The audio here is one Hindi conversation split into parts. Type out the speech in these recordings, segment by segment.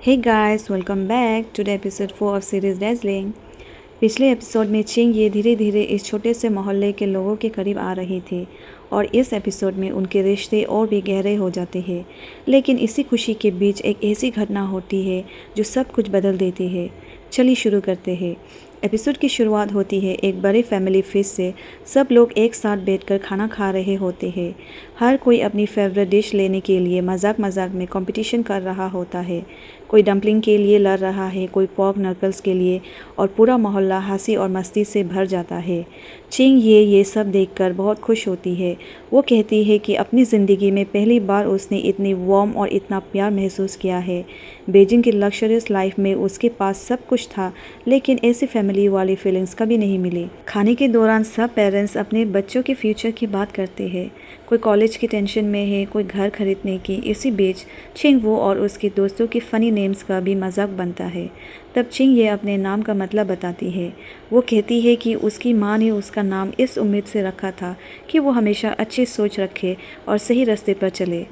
Hey guys, welcome back to the episode 4 of series Dazzling। पिछले एपिसोड में चिंग ये धीरे धीरे इस छोटे से मोहल्ले के लोगों के करीब आ रही थी और इस एपिसोड में उनके रिश्ते और भी गहरे हो जाते हैं। लेकिन इसी खुशी के बीच एक ऐसी घटना होती है जो सब कुछ बदल देती है। चलिए शुरू करते हैं। एपिसोड की शुरुआत होती है एक बड़े फैमिली फीस्ट से। सब लोग एक साथ बैठकर खाना खा रहे होते हैं। हर कोई अपनी फेवरेट डिश लेने के लिए मजाक मजाक में कंपटीशन कर रहा होता है। कोई डम्पलिंग के लिए लड़ रहा है, कोई पॉर्क नकल्स के लिए, और पूरा मोहल्ला हंसी और मस्ती से भर जाता है। चिंग ये सब देखकर बहुत खुश होती है। वो कहती है कि अपनी ज़िंदगी में पहली बार उसने इतनी वार्म और इतना प्यार महसूस किया है। बीजिंग की लग्जरियस लाइफ में उसके पास सब कुछ था, लेकिन ऐसी फैमिली वाली फीलिंग्स कभी नहीं मिली। खाने के दौरान सब पेरेंट्स अपने बच्चों के फ्यूचर की बात करते हैं। कोई कॉलेज की टेंशन में है, कोई घर खरीदने की। इसी बीच चिंग वो और उसके दोस्तों की फ़नी नेम्स का भी मजाक बनता है। तब चिंग ये अपने नाम का मतलब बताती है। वो कहती है कि उसकी माँ ने उसका नाम इस उम्मीद से रखा था कि वो हमेशा अच्छी सोच रखे और सही रास्ते पर चले।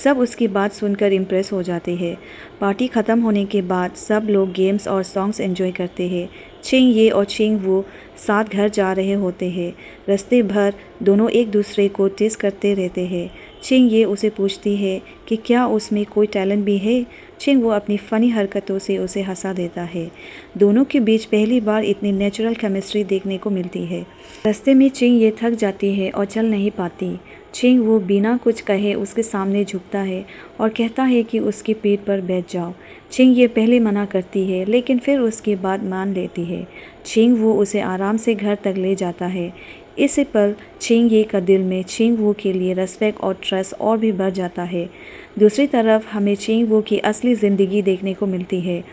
सब उसकी बात सुनकर इम्प्रेस हो जाते हैं। पार्टी ख़त्म होने के बाद सब लोग गेम्स और सॉन्ग्स एंजॉय करते हैं। चिंग ये और चिंग वो साथ घर जा रहे होते हैं। रास्ते भर दोनों एक दूसरे को टीज करते रहते हैं। चिंग ये उसे पूछती है कि क्या उसमें कोई टैलेंट भी है। चिंग वो अपनी फ़नी हरकतों से उसे हंसा देता है। दोनों के बीच पहली बार इतनी नेचुरल केमिस्ट्री देखने को मिलती है। रास्ते में चिंग ये थक जाती है और चल नहीं पाती। चिंग वो बिना कुछ कहे उसके सामने झुकता है और कहता है कि उसकी पीठ पर बैठ जाओ। चिंग ये पहले मना करती है, लेकिन फिर उसकी बात मान लेती है। चिंग वो उसे आराम से घर तक ले जाता है। इसी पल चिंग ये का दिल में चिंग वो के लिए रेस्पेक्ट और ट्रस्ट और भी बढ़ जाता है। दूसरी तरफ हमें चिंग वो की असली ज़िंदगी देखने को मिलती है।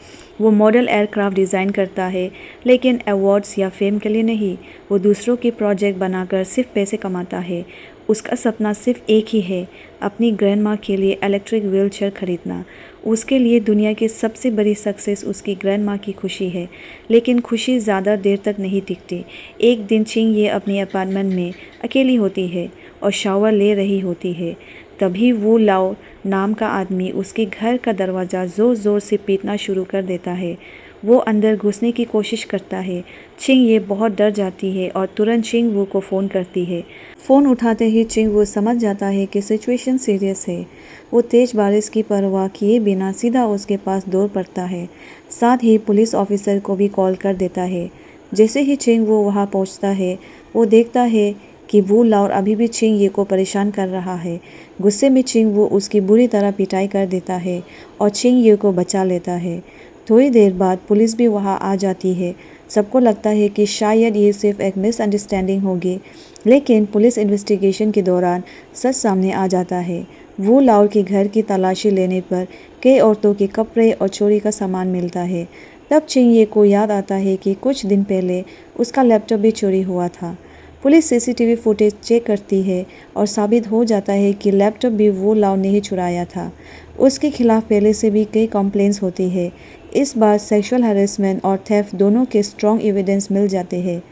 वो मॉडल एयरक्राफ्ट डिज़ाइन करता है, लेकिन अवार्ड्स या फेम के लिए नहीं। वो दूसरों के प्रोजेक्ट बनाकर सिर्फ पैसे कमाता है। उसका सपना सिर्फ एक ही है, अपनी ग्रैंड माँ के लिए इलेक्ट्रिक व्हीलचेयर खरीदना। उसके लिए दुनिया की सबसे बड़ी सक्सेस उसकी ग्रैंड माँ की खुशी है, लेकिन खुशी ज़्यादा देर तक नहीं टिकती। एक दिन चिंग ये अपने अपार्टमेंट में अकेली होती है और शावर ले रही होती है। तभी वो लाओ नाम का आदमी उसके घर का दरवाज़ा ज़ोर ज़ोर से पीटना शुरू कर देता है। वो अंदर घुसने की कोशिश करता है। चिंग ये बहुत डर जाती है और तुरंत चिंग वो को फ़ोन करती है। फ़ोन उठाते ही चिंग वो समझ जाता है कि सिचुएशन सीरियस है। वो तेज़ बारिश की परवाह किए बिना सीधा उसके पास दौड़ पड़ता है। साथ ही पुलिस ऑफिसर को भी कॉल कर देता है। जैसे ही चिंग वो वहाँ पहुँचता है, वो देखता है कि वो लाउर अभी भी चिंग ये को परेशान कर रहा है। गुस्से में चिंग वो उसकी बुरी तरह पिटाई कर देता है और चिंग ये को बचा लेता है। थोड़ी देर बाद पुलिस भी वहाँ आ जाती है। सबको लगता है कि शायद ये सिर्फ एक मिसअंडरस्टैंडिंग होगी, लेकिन पुलिस इन्वेस्टिगेशन के दौरान सच सामने आ जाता है। वो लाउर के घर की तलाशी लेने पर कई औरतों के कपड़े और चोरी का सामान मिलता है। तब चिंग ये को याद आता है कि कुछ दिन पहले उसका लैपटॉप भी चोरी हुआ था। पुलिस सीसीटीवी फुटेज चेक करती है और साबित हो जाता है कि लैपटॉप भी वो लाओ ने ही चुराया था। उसके खिलाफ पहले से भी कई कंप्लेंट्स होती है। इस बार सेक्सुअल हैरेसमेंट और थेफ्ट दोनों के स्ट्रॉन्ग एविडेंस मिल जाते हैं।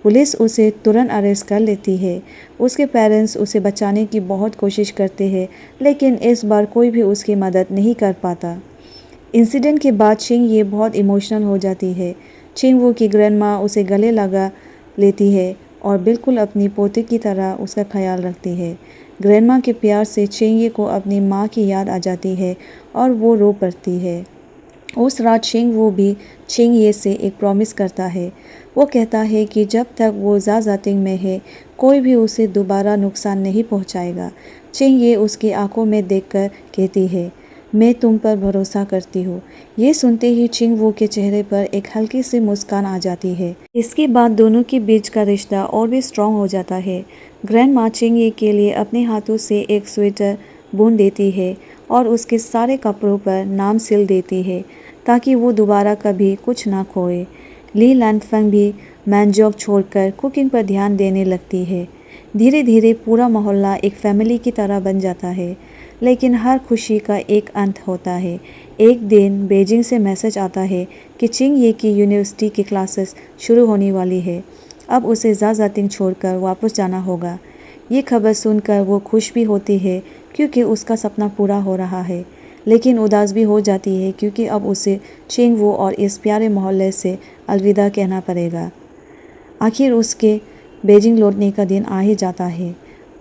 पुलिस उसे तुरंत अरेस्ट कर लेती है। उसके पेरेंट्स उसे बचाने की बहुत कोशिश करते हैं, लेकिन इस बार कोई भी उसकी मदद नहीं कर पाता। इंसिडेंट के बाद चिंग ये बहुत इमोशनल हो जाती है। चिंग वो की ग्रैंड माँ उसे गले लगा लेती है और बिल्कुल अपनी पोती की तरह उसका ख्याल रखती है। ग्रैंड माँ के प्यार से चिंग ये को अपनी माँ की याद आ जाती है और वो रो पड़ती है। उस रात चिंग वो भी चिंग ये से एक प्रॉमिस करता है। वो कहता है कि जब तक वो ज़ातिंग में है, कोई भी उसे दोबारा नुकसान नहीं पहुंचाएगा। चिंग ये उसकी आंखों में देखकर कहती है, मैं तुम पर भरोसा करती हूँ। ये सुनते ही चिंग वो के चेहरे पर एक हल्की सी मुस्कान आ जाती है। इसके बाद दोनों के बीच का रिश्ता और भी स्ट्रॉन्ग हो जाता है। ग्रैंड माँ चिंग ये के लिए अपने हाथों से एक स्वेटर बुन देती है और उसके सारे कपड़ों पर नाम सिल देती है, ताकि वो दोबारा कभी कुछ ना खोए। ली लैनफेंग भी मैनजॉग छोड़कर कुकिंग पर ध्यान देने लगती है। धीरे धीरे पूरा मोहल्ला एक फैमिली की तरह बन जाता है, लेकिन हर खुशी का एक अंत होता है। एक दिन बीजिंग से मैसेज आता है कि चिंग ये की यूनिवर्सिटी की क्लासेस शुरू होने वाली है। अब उसे ज़ातिंग छोड़कर वापस जाना होगा। ये खबर सुनकर वो खुश भी होती है, क्योंकि उसका सपना पूरा हो रहा है। लेकिन उदास भी हो जाती है क्योंकि अब उसे चेंग वो और इस प्यारे मोहल्ले से अलविदा कहना पड़ेगा। आखिर उसके बीजिंग लौटने का दिन आ ही जाता है।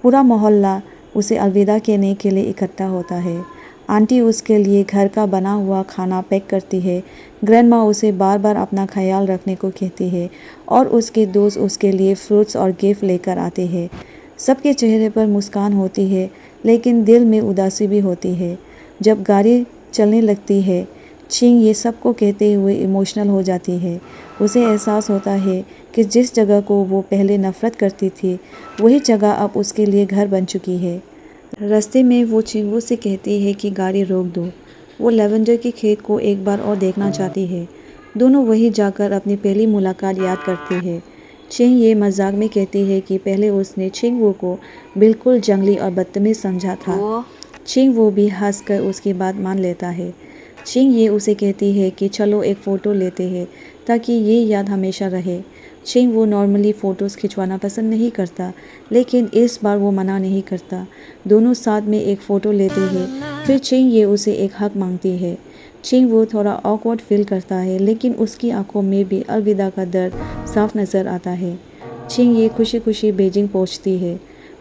पूरा मोहल्ला उसे अलविदा कहने के लिए इकट्ठा होता है। आंटी उसके लिए घर का बना हुआ खाना पैक करती है। ग्रैंडमा उसे बार बार अपना ख्याल रखने को कहती है और उसके दोस्त उसके लिए फ्रूट्स और गिफ्ट लेकर आते हैं। सबके चेहरे पर मुस्कान होती है लेकिन दिल में उदासी भी होती है। जब गाड़ी चलने लगती है, चिंग ये सबको कहते हुए इमोशनल हो जाती है। उसे एहसास होता है कि जिस जगह को वो पहले नफ़रत करती थी वही जगह अब उसके लिए घर बन चुकी है। रास्ते में वो चिंगू से कहती है कि गाड़ी रोक दो। वो लेवेंडर के खेत को एक बार और देखना चाहती है। दोनों वहीं जाकर अपनी पहली मुलाकात याद करते हैं। चिंग ये मजाक में कहती है कि पहले उसने चिंगू को बिल्कुल जंगली और बदतमीज समझा था। चिंग वो भी हंसकर उसकी बात मान लेता है। चिंग ये उसे कहती है कि चलो एक फ़ोटो लेते हैं ताकि ये याद हमेशा रहे। चिंग वो नॉर्मली फ़ोटोज़ खिंचवाना पसंद नहीं करता लेकिन इस बार वो मना नहीं करता। दोनों साथ में एक फ़ोटो लेते हैं। फिर चिंग ये उसे एक हक मांगती है। चिंग वो थोड़ा ऑकवर्ड फील करता है लेकिन उसकी आंखों में भी अलविदा का दर्द साफ नज़र आता है। चिंग ये खुशी खुशी बीजिंग पहुंचती है।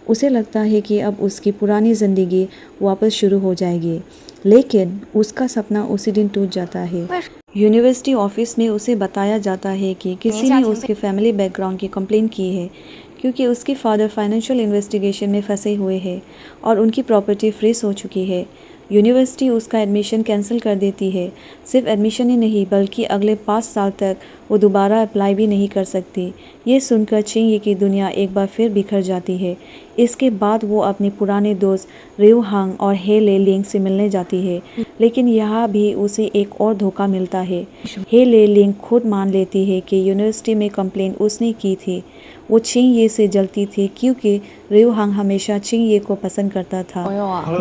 उसे लगता है कि अब उसकी पुरानी ज़िंदगी वापस शुरू हो जाएगी, लेकिन उसका सपना उसी दिन टूट जाता है। यूनिवर्सिटी ऑफिस में उसे बताया जाता है कि किसी ने उसके फैमिली बैकग्राउंड की कंप्लेंट की है क्योंकि उसके फादर फाइनेंशियल इन्वेस्टिगेशन में फंसे हुए हैं और उनकी प्रॉपर्टी फ्रीज हो चुकी है। यूनिवर्सिटी उसका एडमिशन कैंसिल कर देती है। सिर्फ एडमिशन ही नहीं बल्कि अगले 5 साल तक वो दोबारा अप्लाई भी नहीं कर सकती। ये सुनकर चिंग की दुनिया एक बार फिर बिखर जाती है। इसके बाद वो अपने पुराने दोस्त रियो हांग और हे ले लिंग से मिलने जाती है, लेकिन यहाँ भी उसे एक और धोखा मिलता है। हे ले लिंग खुद मान लेती है कि यूनिवर्सिटी में कंप्लेंट उसने की थी। वो चिंग ये से जलती थी क्योंकि रियो हांग हमेशा चिंग ये को पसंद करता था।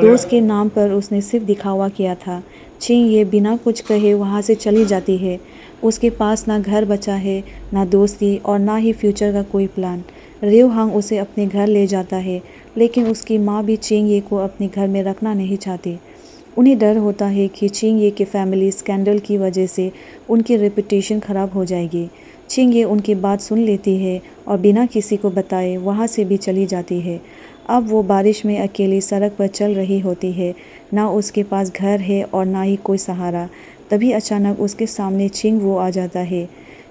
दोस्त के नाम पर उसने सिर्फ दिखावा किया था। चिंग ये बिना कुछ कहे वहाँ से चली जाती है। उसके पास ना घर बचा है, ना दोस्ती और ना ही फ्यूचर का कोई प्लान। रियो हांग उसे अपने घर ले जाता है लेकिन उसकी माँ भी चिंग ये को अपने घर में रखना नहीं चाहती। उन्हें डर होता है कि चिंग ये के फैमिली स्कैंडल की वजह से उनकी रेपुटेशन ख़राब हो जाएगी। चिंग ये उनकी बात सुन लेती है और बिना किसी को बताए वहाँ से भी चली जाती है। अब वो बारिश में अकेली सड़क पर चल रही होती है। ना उसके पास घर है और ना ही कोई सहारा। तभी अचानक उसके सामने चिंग वो आ जाता है।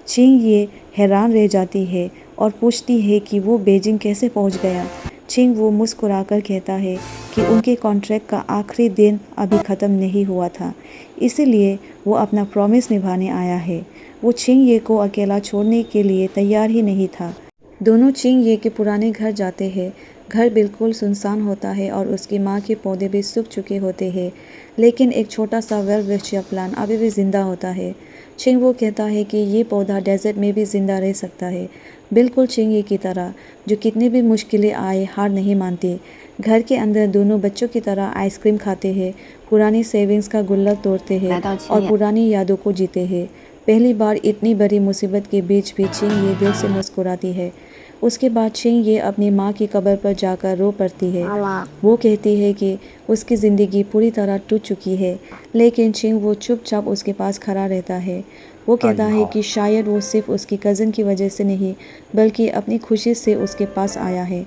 चिंग ये हैरान रह जाती है और पूछती है कि वो बीजिंग कैसे पहुंच गया। चिंग वो मुस्कुराकर कहता है कि उनके कॉन्ट्रैक्ट का आखिरी दिन अभी ख़त्म नहीं हुआ था, इसीलिए वो अपना प्रॉमिस निभाने आया है। वो चिंग ये को अकेला छोड़ने के लिए तैयार ही नहीं था। दोनों चिंग ये के पुराने घर जाते हैं। घर बिल्कुल सुनसान होता है और उसकी माँ के पौधे भी सूख चुके होते हैं, लेकिन एक छोटा सा वेलविशिया प्लांट अभी भी ज़िंदा होता है। चिंग वो कहता है कि ये पौधा डेजर्ट में भी ज़िंदा रह सकता है, बिल्कुल चिंग ये की तरह, जो कितनी भी मुश्किलें आए हार नहीं मानती। घर के अंदर दोनों बच्चों की तरह आइसक्रीम खाते हैं, पुरानी सेविंग्स का गुल्लक तोड़ते हैं और पुरानी यादों को जीते हैं। पहली बार इतनी बड़ी मुसीबत के बीच भी चिंग ये दिल से मुस्कुराती है। उसके बाद चिंग ये अपनी माँ की कब्र पर जाकर रो पड़ती है। वो कहती है कि उसकी ज़िंदगी पूरी तरह टूट चुकी है, लेकिन चिंग वो चुपचाप उसके पास खड़ा रहता है। वो कहता है कि शायद वो सिर्फ उसकी कज़न की वजह से नहीं बल्कि अपनी खुशी से उसके पास आया है।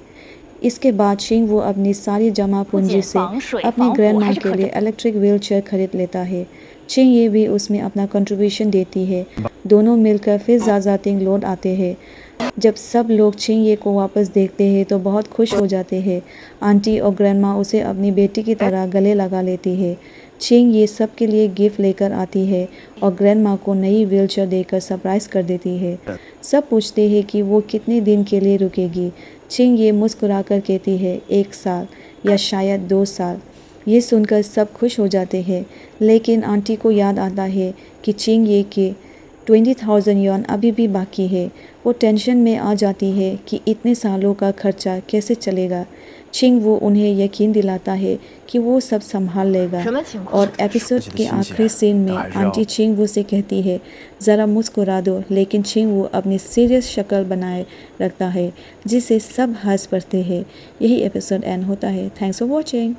इसके बाद चिंग वो अपनी सारी जमा पूंजी से अपनी ग्रैंड माँ के लिए इलेक्ट्रिक व्हील चेयर खरीद लेता है। चिंग ये भी उसमें अपना कंट्रीब्यूशन देती है। दोनों मिलकर फिर ज़ाज़ातिंग लौट आते हैं। जब सब लोग चिंग ये को वापस देखते हैं तो बहुत खुश हो जाते हैं। आंटी और ग्रैंडमा उसे अपनी बेटी की तरह गले लगा लेती है। चिंग ये सब के लिए गिफ्ट लेकर आती है और ग्रैंडमा को नई व्हीलचेयर देकर सरप्राइज़ कर देती है। सब पूछते हैं कि वो कितने दिन के लिए रुकेगी। चिंग ये मुस्कुराकर कहती है 1 साल या शायद 2 साल। ये सुनकर सब खुश हो जाते हैं, लेकिन आंटी को याद आता है कि चिंग ये के 20,000 यॉन अभी भी बाकी है। वो टेंशन में आ जाती है कि इतने सालों का खर्चा कैसे चलेगा। चिंग वो उन्हें यकीन दिलाता है कि वो सब संभाल लेगा। और एपिसोड के आखिरी सीन में आंटी चिंग वो से कहती है ज़रा मुस्कुरा दो, लेकिन चिंग वो अपनी सीरियस शक्ल बनाए रखता है जिससे सब हंस पड़ते हैं। यही एपिसोड एंड होता है। Thanks for watching.